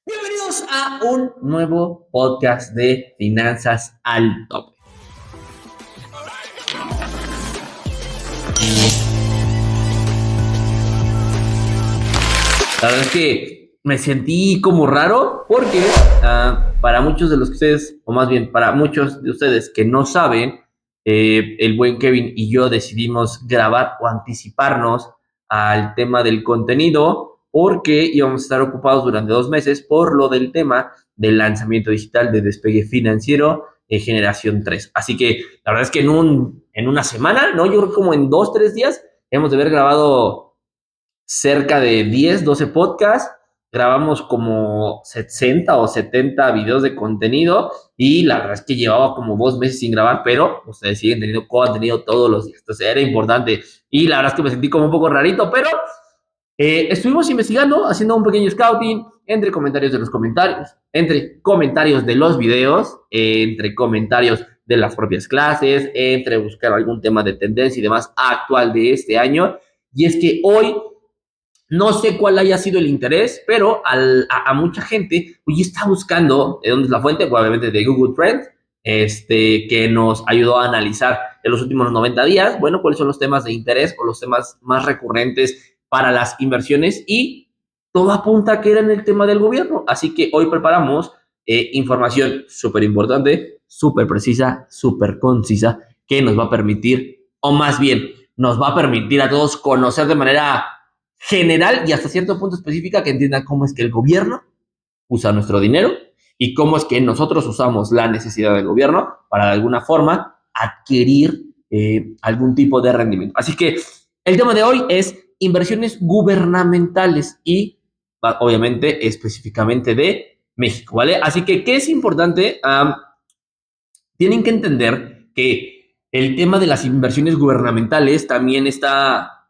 Bienvenidos a un nuevo podcast de Finanzas al Tope. La verdad es que me sentí como raro porque para muchos de los que ustedes, o más bien para muchos de ustedes que no saben, el buen Kevin y yo decidimos grabar o anticiparnos al tema del contenido porque íbamos a estar ocupados durante 2 meses por lo del tema del lanzamiento digital de Despegue Financiero Generación 3. Así que la verdad es que en una semana, ¿no? Yo creo que como en 2, 3 días hemos de haber grabado cerca de 10, 12 podcasts, grabamos como 60 o 70 videos de contenido y la verdad es que llevaba como 2 meses sin grabar, pero ustedes siguen teniendo contenido todos los días, entonces era importante y la verdad es que me sentí como un poco rarito, pero estuvimos investigando, haciendo un pequeño scouting entre comentarios de los comentarios, entre comentarios de los videos, entre comentarios de las propias clases, entre buscar algún tema de tendencia y demás actual de este año. Y es que hoy no sé cuál haya sido el interés, pero a mucha gente hoy está buscando, ¿de dónde es la fuente? Pues obviamente de Google Trends, que nos ayudó a analizar en los últimos 90 días, bueno, cuáles son los temas de interés o los temas más recurrentes para las inversiones y todo apunta a que era en el tema del gobierno. Así que hoy preparamos información súper importante, súper precisa, súper concisa, que nos va a permitir, o más bien, nos va a permitir a todos conocer de manera general y hasta cierto punto específica que entiendan cómo es que el gobierno usa nuestro dinero y cómo es que nosotros usamos la necesidad del gobierno para de alguna forma adquirir algún tipo de rendimiento. Así que el tema de hoy es inversiones gubernamentales y obviamente específicamente de México, ¿vale? Así que, ¿qué es importante? Tienen que entender que el tema de las inversiones gubernamentales también está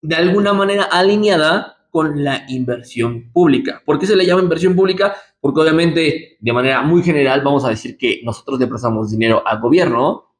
de alguna manera alineada con la inversión pública. ¿Por qué se le llama inversión pública? Porque obviamente de manera muy general vamos a decir que nosotros le prestamos dinero al gobierno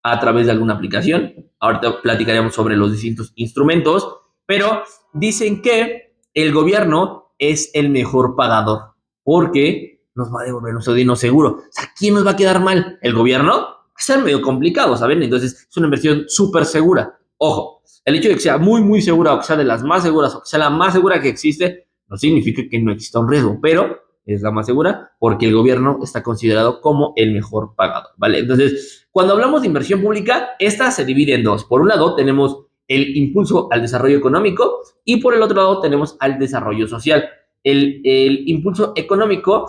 a través de alguna aplicación. Ahorita platicaremos sobre los distintos instrumentos, pero dicen que el gobierno es el mejor pagador porque nos va a devolver nuestro dinero seguro. O sea, ¿quién nos va a quedar mal? ¿El gobierno? Va a ser medio complicado, ¿saben? Entonces es una inversión súper segura. Ojo, el hecho de que sea muy, muy segura o que sea de las más seguras o que sea la más segura que existe, no significa que no exista un riesgo, pero es la más segura porque el gobierno está considerado como el mejor pagador, ¿vale? Entonces, cuando hablamos de inversión pública, esta se divide en dos. Por un lado, tenemos el impulso al desarrollo económico y por el otro lado tenemos al desarrollo social. El impulso económico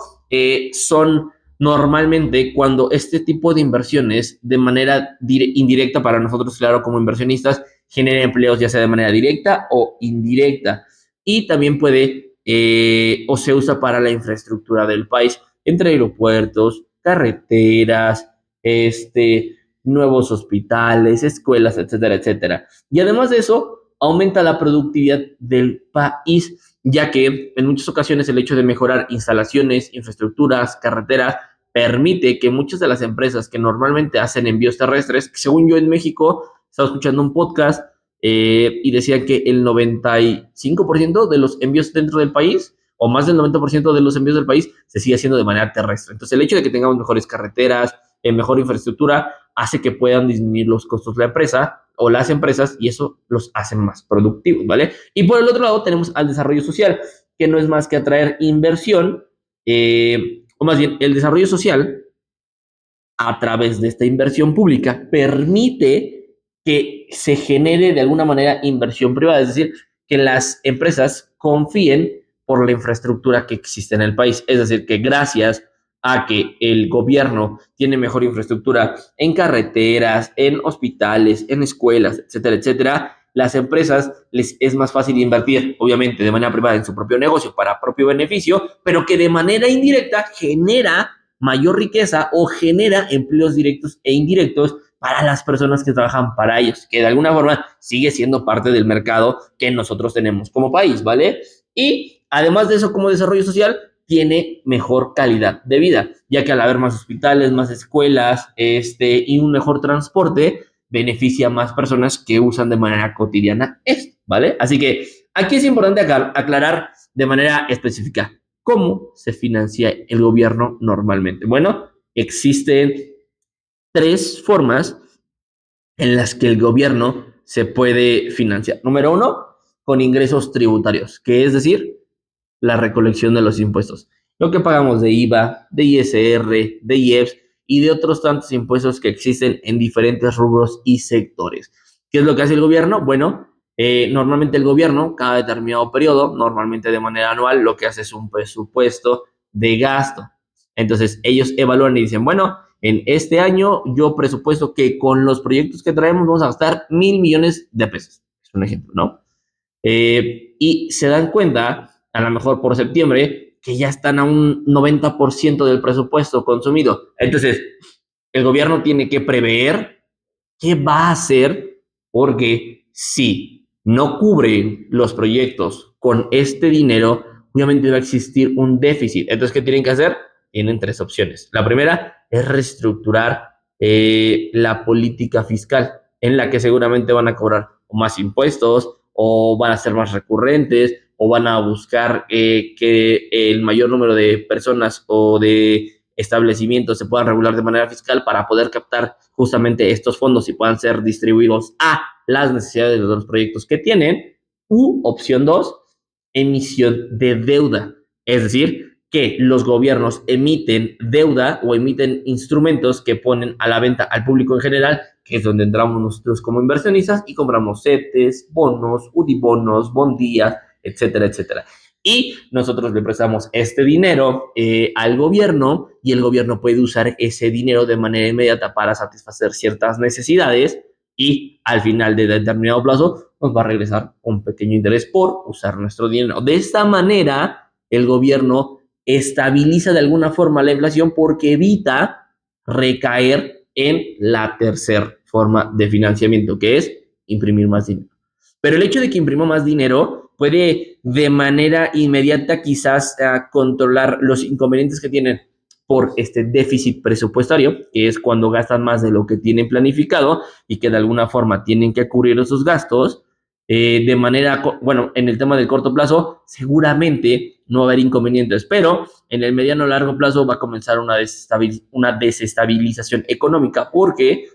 son normalmente cuando este tipo de inversiones de manera indirecta para nosotros, claro, como inversionistas, genera empleos ya sea de manera directa o indirecta y también puede o se usa para la infraestructura del país, entre aeropuertos, carreteras, nuevos hospitales, escuelas, etcétera, etcétera. Y además de eso, aumenta la productividad del país, ya que en muchas ocasiones el hecho de mejorar instalaciones, infraestructuras, carreteras, permite que muchas de las empresas que normalmente hacen envíos terrestres, que según yo en México, estaba escuchando un podcast y decían que el 95% de los envíos dentro del país, o más del 90% de los envíos del país, se sigue haciendo de manera terrestre. Entonces, el hecho de que tengamos mejores carreteras, mejor infraestructura, hace que puedan disminuir los costos de la empresa o las empresas y eso los hace más productivos, ¿vale? Y por el otro lado tenemos al desarrollo social, que no es más que atraer inversión, o más bien el desarrollo social a través de esta inversión pública permite que se genere de alguna manera inversión privada, es decir, que las empresas confíen por la infraestructura que existe en el país, es decir, que gracias a que el gobierno tiene mejor infraestructura en carreteras, en hospitales, en escuelas, etcétera, etcétera, las empresas les es más fácil invertir, obviamente, de manera privada en su propio negocio para propio beneficio, pero que de manera indirecta genera mayor riqueza o genera empleos directos e indirectos para las personas que trabajan para ellos, que de alguna forma sigue siendo parte del mercado que nosotros tenemos como país, ¿vale? Y además de eso, como desarrollo social, tiene mejor calidad de vida, ya que al haber más hospitales, más escuelas, y un mejor transporte, beneficia a más personas que usan de manera cotidiana esto, ¿vale? Así que Aquí es importante aclarar de manera específica cómo se financia el gobierno normalmente. Bueno, existen tres formas en las que el gobierno se puede financiar. Número uno, con ingresos tributarios, que es decir, la recolección de los impuestos. Lo que pagamos de IVA, de ISR, de IEPS y de otros tantos impuestos que existen en diferentes rubros y sectores. ¿Qué es lo que hace el gobierno? Bueno, normalmente el gobierno, cada determinado periodo, normalmente de manera anual, lo que hace es un presupuesto de gasto. Entonces, ellos evalúan y dicen, bueno, en este año yo presupuesto que con los proyectos que traemos vamos a gastar 1,000 millones de pesos. Es un ejemplo, ¿no? Y se dan cuenta, a lo mejor por septiembre, que ya están a un 90% del presupuesto consumido. Entonces, el gobierno tiene que prever qué va a hacer, porque si no cubren los proyectos con este dinero, obviamente va a existir un déficit. Entonces, ¿qué tienen que hacer? Tienen tres opciones. La primera es reestructurar la política fiscal, en la que seguramente van a cobrar más impuestos o van a ser más recurrentes o van a buscar que el mayor número de personas o de establecimientos se puedan regular de manera fiscal para poder captar justamente estos fondos y puedan ser distribuidos a las necesidades de los proyectos que tienen. U opción 2, emisión de deuda. Es decir, que los gobiernos emiten deuda o emiten instrumentos que ponen a la venta al público en general, que es donde entramos nosotros como inversionistas y compramos CETES, bonos, UDIbonos, bondías, etcétera, etcétera. Y nosotros le prestamos este dinero al gobierno y el gobierno puede usar ese dinero de manera inmediata para satisfacer ciertas necesidades y al final de determinado plazo nos va a regresar un pequeño interés por usar nuestro dinero. De esta manera, el gobierno estabiliza de alguna forma la inflación porque evita recaer en la tercera forma de financiamiento, que es imprimir más dinero. Pero el hecho de que imprima más dinero puede de manera inmediata quizás controlar los inconvenientes que tienen por este déficit presupuestario, que es cuando gastan más de lo que tienen planificado y que de alguna forma tienen que cubrir esos gastos. De manera, bueno, en el tema del corto plazo, seguramente no va a haber inconvenientes, pero en el mediano largo plazo va a comenzar una desestabilización económica porque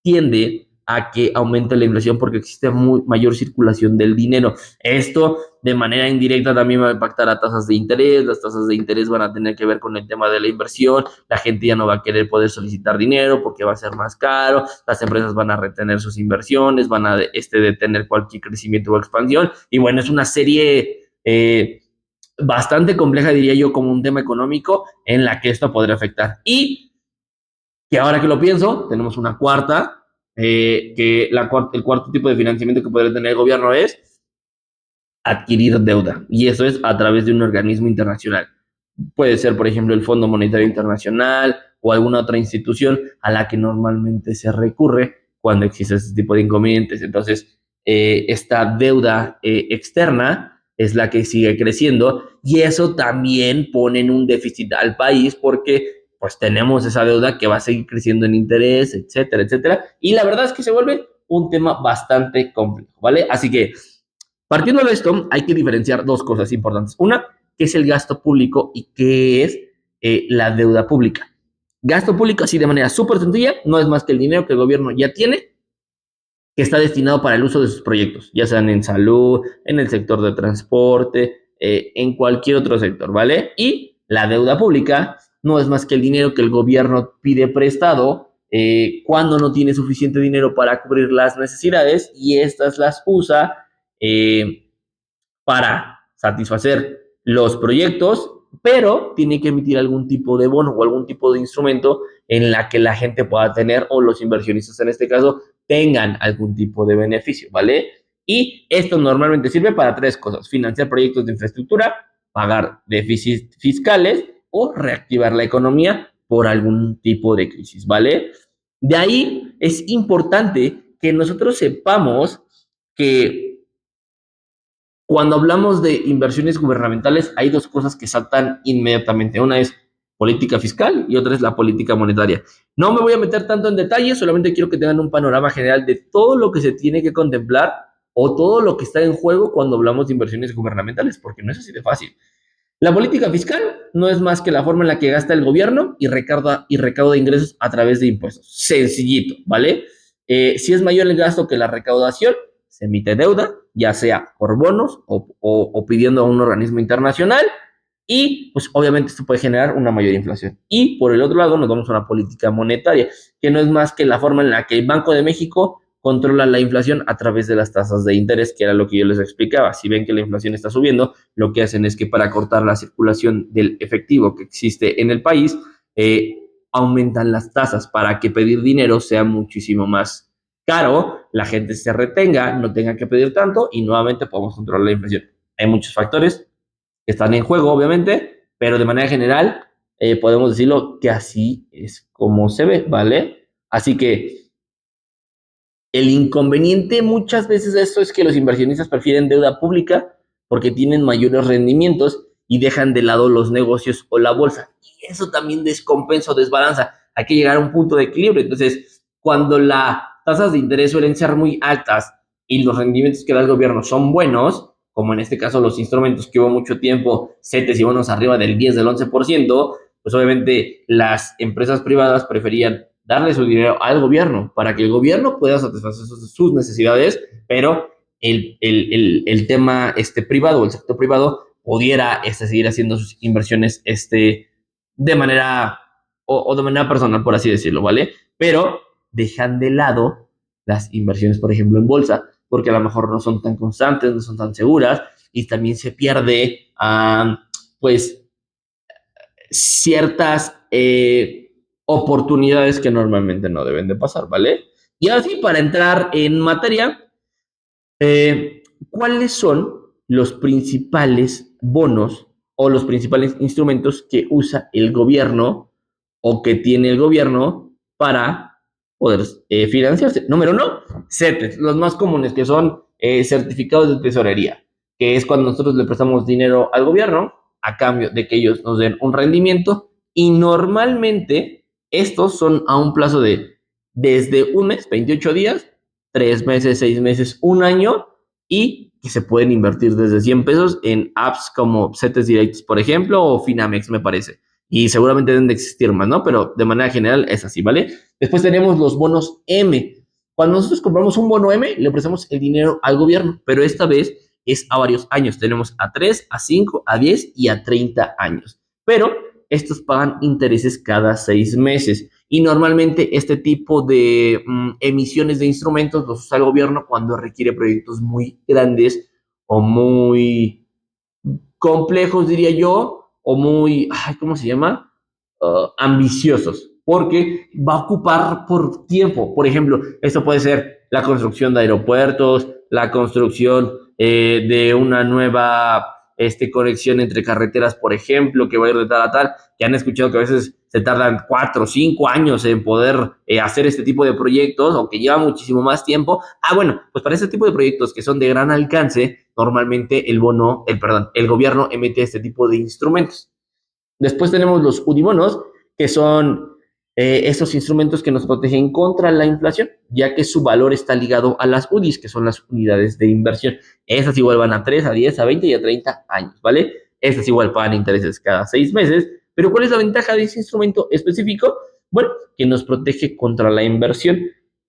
tiende a que aumente la inflación porque existe mayor circulación del dinero. Esto de manera indirecta también va a impactar a tasas de interés. Las tasas de interés van a tener que ver con el tema de la inversión. La gente ya no va a querer poder solicitar dinero porque va a ser más caro. Las empresas van a retener sus inversiones, van a detener cualquier crecimiento o expansión. Y bueno, es una serie bastante compleja, diría yo, como un tema económico en la que esto podría afectar. Y que ahora que lo pienso, tenemos una cuarta, que el cuarto tipo de financiamiento que podría tener el gobierno es adquirir deuda. Y eso es a través de un organismo internacional. Puede ser, por ejemplo, el Fondo Monetario Internacional o alguna otra institución a la que normalmente se recurre cuando existe este tipo de inconvenientes. Entonces, esta deuda externa es la que sigue creciendo y eso también pone en un déficit al país porque pues tenemos esa deuda que va a seguir creciendo en interés, etcétera, etcétera. Y la verdad es que se vuelve un tema bastante complejo, ¿vale? Así que partiendo de esto, hay que diferenciar dos cosas importantes. Una, qué es el gasto público y qué es la deuda pública. Gasto público, así de manera súper sencilla, no es más que el dinero que el gobierno ya tiene, que está destinado para el uso de sus proyectos, ya sean en salud, en el sector de transporte, en cualquier otro sector, ¿vale? Y la deuda pública no es más que el dinero que el gobierno pide prestado cuando no tiene suficiente dinero para cubrir las necesidades y estas las usa para satisfacer los proyectos, pero tiene que emitir algún tipo de bono o algún tipo de instrumento en la que la gente pueda tener o los inversionistas en este caso tengan algún tipo de beneficio, ¿vale? Y esto normalmente sirve para tres cosas: financiar proyectos de infraestructura, pagar déficits fiscales o reactivar la economía por algún tipo de crisis, ¿vale? De ahí es importante que nosotros sepamos que cuando hablamos de inversiones gubernamentales, hay dos cosas que saltan inmediatamente. Una es política fiscal y otra es la política monetaria. No me voy a meter tanto en detalle, solamente quiero que tengan un panorama general de todo lo que se tiene que contemplar o todo lo que está en juego cuando hablamos de inversiones gubernamentales, porque no es así de fácil. La política fiscal no es más que la forma en la que gasta el gobierno y recauda ingresos a través de impuestos. Sencillito, ¿vale? Si es mayor el gasto que la recaudación, se emite deuda, ya sea por bonos o pidiendo a un organismo internacional, y pues obviamente esto puede generar una mayor inflación. Y por el otro lado nos vamos a una política monetaria, que no es más que la forma en la que el Banco de México controla la inflación a través de las tasas de interés, que era lo que yo les explicaba. Si ven que la inflación está subiendo, lo que hacen es que para cortar la circulación del efectivo que existe en el país, aumentan las tasas para que pedir dinero sea muchísimo más caro, la gente se retenga, no tenga que pedir tanto y nuevamente podemos controlar la inflación. Hay muchos factores que están en juego, obviamente, pero de manera general podemos decirlo que así es como se ve, ¿vale? Así que el inconveniente muchas veces de esto es que los inversionistas prefieren deuda pública porque tienen mayores rendimientos y dejan de lado los negocios o la bolsa. Y eso también descompensa o desbalanza. Hay que llegar a un punto de equilibrio. Entonces, cuando las tasas de interés suelen ser muy altas y los rendimientos que da el gobierno son buenos, como en este caso los instrumentos que hubo mucho tiempo, CETES y bonos arriba del 10, del 11%, pues obviamente las empresas privadas preferían darle su dinero al gobierno para que el gobierno pueda satisfacer sus necesidades, pero el tema privado, el sector privado, pudiera seguir haciendo sus inversiones de manera o de manera personal, por así decirlo, ¿vale? Pero dejan de lado las inversiones, por ejemplo, en bolsa, porque a lo mejor no son tan constantes, no son tan seguras, y también se pierde, pues, ciertas oportunidades que normalmente no deben de pasar, ¿vale? Y así, para entrar en materia, ¿cuáles son los principales bonos o los principales instrumentos que usa el gobierno o que tiene el gobierno para poder financiarse? Número uno, CETES, los más comunes que son certificados de tesorería, que es cuando nosotros le prestamos dinero al gobierno a cambio de que ellos nos den un rendimiento, y normalmente estos son a un plazo de desde un mes, 28 días, 3 meses, 6 meses, un año, y que se pueden invertir desde 100 pesos en apps como CETES Directos, por ejemplo, o Finamex, me parece. Y seguramente deben de existir más, ¿no? Pero de manera general es así, ¿vale? Después tenemos los bonos M. Cuando nosotros compramos un bono M, le prestamos el dinero al gobierno, pero esta vez es a varios años. Tenemos a 3, a 5, a 10 y a 30 años. Pero estos pagan intereses cada 6 meses. Y normalmente este tipo de emisiones de instrumentos los usa el gobierno cuando requiere proyectos muy grandes o muy complejos, diría yo, o muy, ¿cómo se llama? Ambiciosos, porque va a ocupar por tiempo. Por ejemplo, esto puede ser la construcción de aeropuertos, la construcción de una nueva conexión entre carreteras, por ejemplo, que va a ir de tal a tal, que han escuchado que a veces se tardan 4 o 5 años en poder hacer este tipo de proyectos, o que lleva muchísimo más tiempo. Bueno, pues para este tipo de proyectos que son de gran alcance, normalmente el gobierno emite este tipo de instrumentos. Después tenemos los UDIbonos, que son estos instrumentos que nos protegen contra la inflación, ya que su valor está ligado a las UDIs, que son las unidades de inversión. Esas igual van a 3, a 10, a 20 y a 30 años, ¿vale? Estas igual pagan intereses cada 6 meses. Pero ¿cuál es la ventaja de ese instrumento específico? Bueno, que nos protege contra la inversión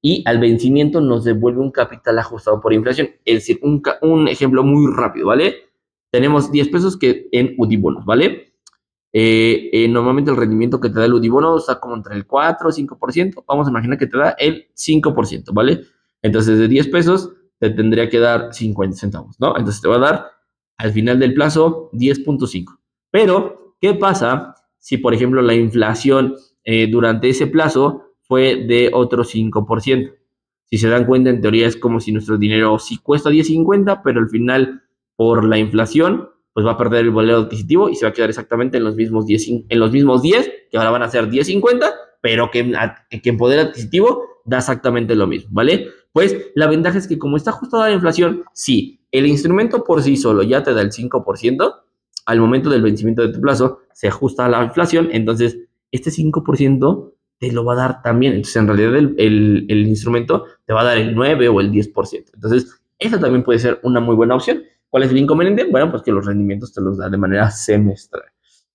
y al vencimiento nos devuelve un capital ajustado por inflación. Es decir, un ejemplo muy rápido, ¿vale? Tenemos 10 pesos que en UDIbonos, ¿vale? Normalmente el rendimiento que te da el UDIbono está como entre el 4 o 5%. Vamos a imaginar que te da el 5%, ¿vale? Entonces de 10 pesos te tendría que dar 50 centavos, ¿no? Entonces te va a dar al final del plazo 10.5. Pero, ¿qué pasa si, por ejemplo, la inflación durante ese plazo fue de otro 5%? Si se dan cuenta, en teoría es como si nuestro dinero sí cuesta 10.50, pero al final, por la inflación, pues va a perder el valor adquisitivo y se va a quedar exactamente en los mismos 10, que ahora van a ser 10.50, pero que en poder adquisitivo da exactamente lo mismo, ¿vale? Pues la ventaja es que como está ajustada a la inflación, sí, el instrumento por sí solo ya te da el 5%, al momento del vencimiento de tu plazo se ajusta a la inflación, entonces este 5% te lo va a dar también. Entonces, en realidad, el instrumento te va a dar el 9 o el 10%. Entonces, Esa también puede ser una muy buena opción. ¿Cuál es el inconveniente? Bueno, pues que los rendimientos te los da de manera semestral.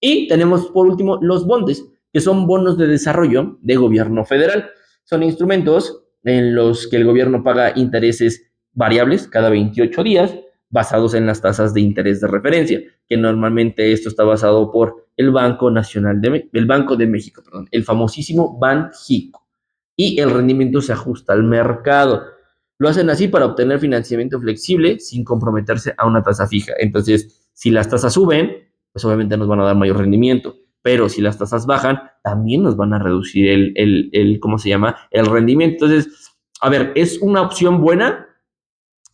Y tenemos por último los bondes, que son bonos de desarrollo de gobierno federal. Son instrumentos en los que el gobierno paga intereses variables cada 28 días basados en las tasas de interés de referencia, que normalmente esto está basado por el Banco de México, perdón, el famosísimo Banxico. Y el rendimiento se ajusta al mercado. Lo hacen así para obtener financiamiento flexible sin comprometerse a una tasa fija. Entonces, si las tasas suben, pues obviamente nos van a dar mayor rendimiento. Pero si las tasas bajan, también nos van a reducir ¿cómo se llama? El rendimiento. Entonces, a ver, es una opción buena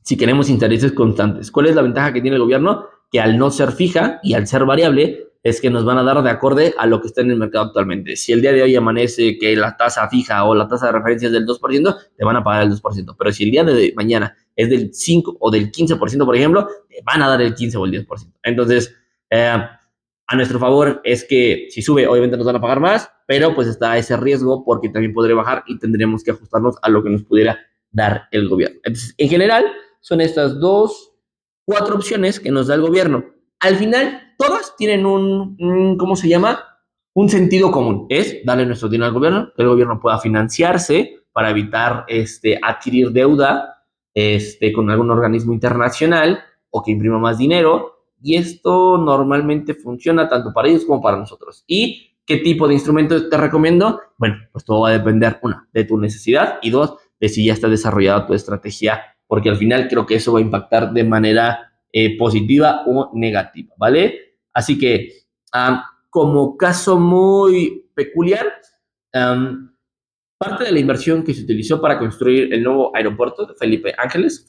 si queremos intereses constantes. ¿Cuál es la ventaja que tiene el gobierno? Que al no ser fija y al ser variable, es que nos van a dar de acorde a lo que está en el mercado actualmente. Si el día de hoy amanece que la tasa fija o la tasa de referencia es del 2%, te van a pagar el 2%. Pero si el día de mañana es del 5 o del 15%, por ejemplo, te van a dar el 15 o el 10%. Entonces, a nuestro favor es que si sube, obviamente nos van a pagar más, pero pues está ese riesgo porque también podría bajar y tendremos que ajustarnos a lo que nos pudiera dar el gobierno. Entonces, en general, son estas cuatro opciones que nos da el gobierno. Al final, todas tienen ¿cómo se llama? Un sentido común. Es darle nuestro dinero al gobierno, que el gobierno pueda financiarse para evitar adquirir deuda con algún organismo internacional o que imprima más dinero. Y esto normalmente funciona tanto para ellos como para nosotros. ¿Y qué tipo de instrumentos te recomiendo? Bueno, pues todo va a depender, una, de tu necesidad y dos, de si ya está desarrollada tu estrategia, porque al final creo que eso va a impactar de manera positiva o negativa, ¿vale? Así que, como caso muy peculiar, parte de la inversión que se utilizó para construir el nuevo aeropuerto de Felipe Ángeles,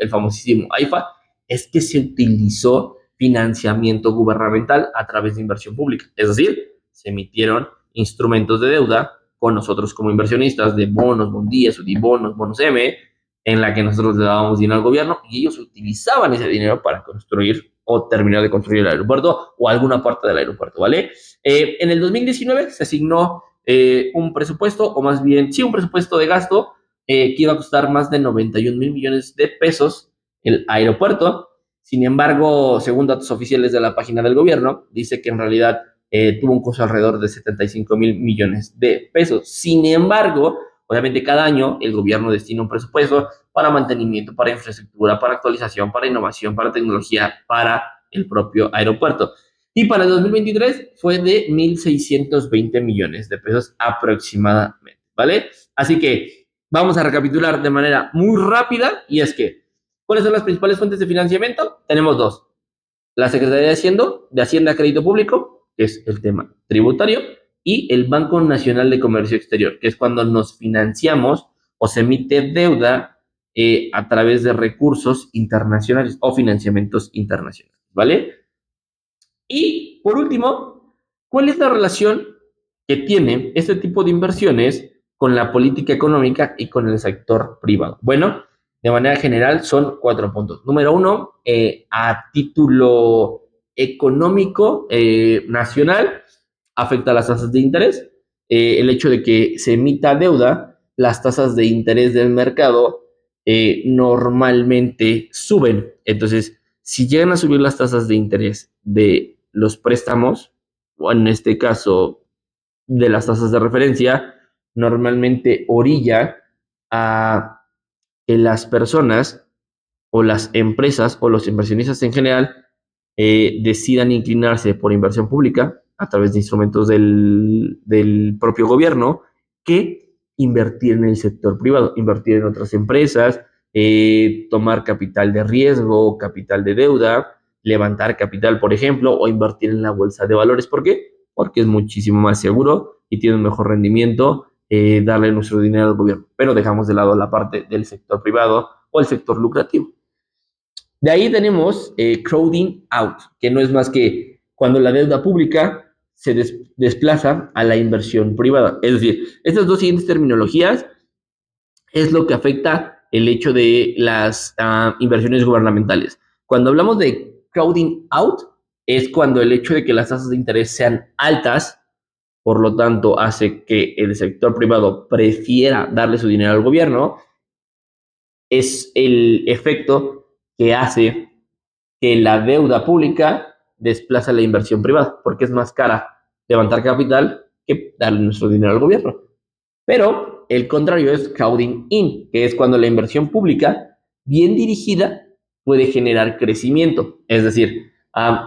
el famosísimo AIFA, es que se utilizó financiamiento gubernamental a través de inversión pública. Es decir, se emitieron instrumentos de deuda con nosotros como inversionistas de bonos, bondías, bonos, bonos M, en la que nosotros le dábamos dinero al gobierno y ellos utilizaban ese dinero para construir o terminar de construir el aeropuerto o alguna parte del aeropuerto, ¿vale? En el 2019 se asignó un presupuesto, o más bien, sí, un presupuesto de gasto que iba a costar más de 91,000 millones de pesos el aeropuerto. Sin embargo, según datos oficiales de la página del gobierno, dice que en realidad tuvo un costo alrededor de 75,000 millones de pesos. Sin embargo, obviamente cada año el gobierno destina un presupuesto para mantenimiento, para infraestructura, para actualización, para innovación, para tecnología, para el propio aeropuerto. Y para el 2023 fue de 1,620 millones de pesos aproximadamente, ¿vale? Así que vamos a recapitular de manera muy rápida y es que, ¿cuáles son las principales fuentes de financiamiento? Tenemos dos. La Secretaría de Hacienda Crédito Público, que es el tema tributario, y el Banco Nacional de Comercio Exterior, que es cuando nos financiamos o se emite deuda a través de recursos internacionales o financiamientos internacionales, ¿vale? Y por último, ¿cuál es la relación que tiene este tipo de inversiones con la política económica y con el sector privado? Bueno, de manera general son cuatro puntos. Número uno, a título económico nacional, afecta a las tasas de interés. El hecho de que se emita deuda, las tasas de interés del mercado normalmente suben. Entonces, si llegan a subir las tasas de interés de los préstamos, o en este caso de las tasas de referencia, normalmente orilla a que las personas o las empresas o los inversionistas en general decidan inclinarse por inversión pública a través de instrumentos del propio gobierno que invertir en el sector privado, invertir en otras empresas, tomar capital de riesgo, capital de deuda, levantar capital, por ejemplo, o invertir en la bolsa de valores. ¿Por qué? Porque es muchísimo más seguro y tiene un mejor rendimiento darle nuestro dinero al gobierno. Pero dejamos de lado la parte del sector privado o el sector lucrativo. De ahí tenemos crowding out, que no es más que cuando la deuda pública se desplaza a la inversión privada. Es decir, estas dos siguientes terminologías es lo que afecta el hecho de las inversiones gubernamentales. Cuando hablamos de crowding out, es cuando el hecho de que las tasas de interés sean altas, por lo tanto, hace que el sector privado prefiera darle su dinero al gobierno es el efecto que hace que la deuda pública desplaza la inversión privada, porque es más cara levantar capital que darle nuestro dinero al gobierno. Pero el contrario es crowding in, que es cuando la inversión pública, bien dirigida, puede generar crecimiento. Es decir,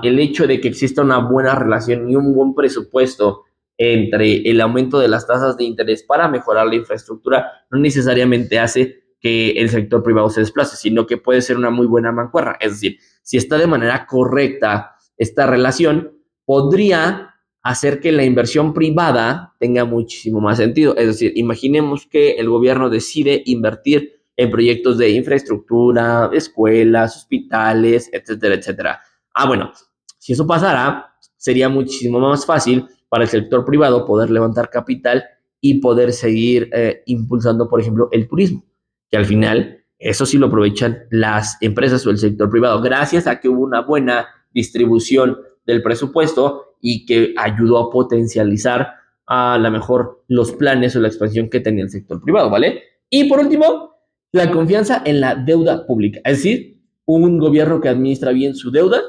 el hecho de que exista una buena relación y un buen presupuesto entre el aumento de las tasas de interés para mejorar la infraestructura no necesariamente hace que el sector privado se desplace, sino que puede ser una muy buena mancuerna. Es decir, si está de manera correcta esta relación, podría hacer que la inversión privada tenga muchísimo más sentido. Es decir, imaginemos que el gobierno decide invertir en proyectos de infraestructura, escuelas, hospitales, etcétera, etcétera. Bueno, si eso pasara, sería muchísimo más fácil para el sector privado poder levantar capital y poder seguir impulsando, por ejemplo, el turismo, que al final eso sí lo aprovechan las empresas o el sector privado, gracias a que hubo una buena distribución del presupuesto y que ayudó a potencializar a lo mejor los planes o la expansión que tenía el sector privado, ¿vale? Y por último, la confianza en la deuda pública, es decir, un gobierno que administra bien su deuda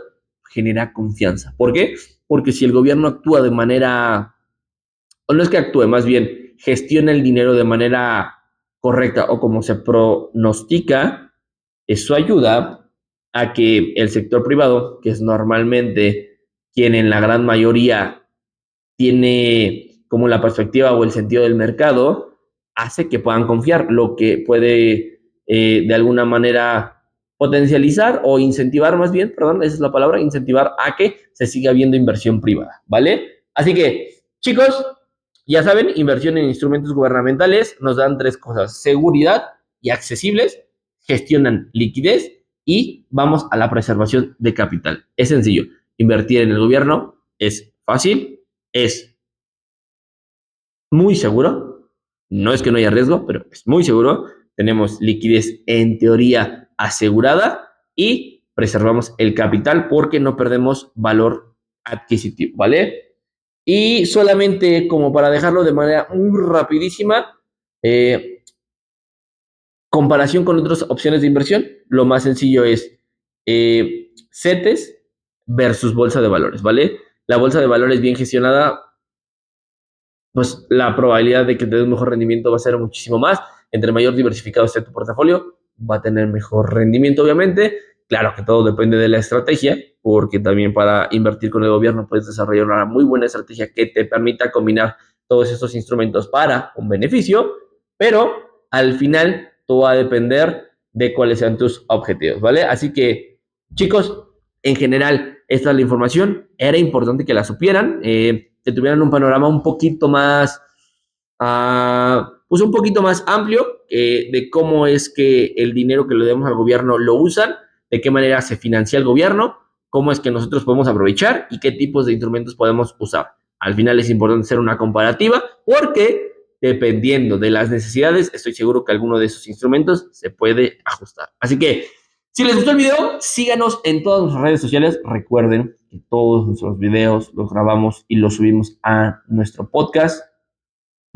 genera confianza. ¿Por qué? Porque si el gobierno actúa de manera, o no es que actúe, más bien gestiona el dinero de manera correcta o como se pronostica, eso ayuda a que el sector privado, que es normalmente quien en la gran mayoría tiene como la perspectiva o el sentido del mercado, hace que puedan confiar, lo que puede de alguna manera potencializar o incentivar más bien, perdón, esa es la palabra, incentivar a que se siga viendo inversión privada, ¿vale? Así que, chicos, ya saben, inversión en instrumentos gubernamentales nos dan tres cosas: seguridad y accesibles, gestionan liquidez y vamos a la preservación de capital. Es sencillo, invertir en el gobierno es fácil, es muy seguro, no es que no haya riesgo, pero es muy seguro, tenemos liquidez en teoría asegurada y preservamos el capital porque no perdemos valor adquisitivo, ¿vale? Y solamente como para dejarlo de manera muy rapidísima, comparación con otras opciones de inversión, lo más sencillo es CETES versus bolsa de valores, ¿vale? La bolsa de valores bien gestionada, pues la probabilidad de que te dé un mejor rendimiento va a ser muchísimo más. Entre mayor diversificado esté tu portafolio, va a tener mejor rendimiento, obviamente. Claro que todo depende de la estrategia, porque también para invertir con el gobierno puedes desarrollar una muy buena estrategia que te permita combinar todos estos instrumentos para un beneficio, pero al final todo va a depender de cuáles sean tus objetivos, ¿vale? Así que, chicos, en general, esta es la información. Era importante que la supieran, que tuvieran un panorama un poquito más, pues un poquito más amplio de cómo es que el dinero que le demos al gobierno lo usan, de qué manera se financia el gobierno, cómo es que nosotros podemos aprovechar y qué tipos de instrumentos podemos usar. Al final es importante hacer una comparativa porque dependiendo de las necesidades, estoy seguro que alguno de esos instrumentos se puede ajustar. Así que si les gustó el video, síganos en todas nuestras redes sociales. Recuerden que todos nuestros videos los grabamos y los subimos a nuestro podcast.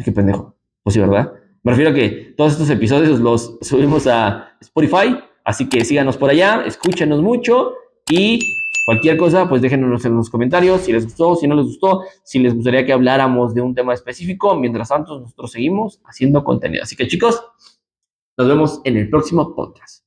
Qué pendejo. Pues sí, ¿verdad? Me refiero a que todos estos episodios los subimos a Spotify. Así que síganos por allá, escúchenos mucho y cualquier cosa, pues déjenos en los comentarios si les gustó, si no les gustó, si les gustaría que habláramos de un tema específico. Mientras tanto, nosotros seguimos haciendo contenido. Así que chicos, nos vemos en el próximo podcast.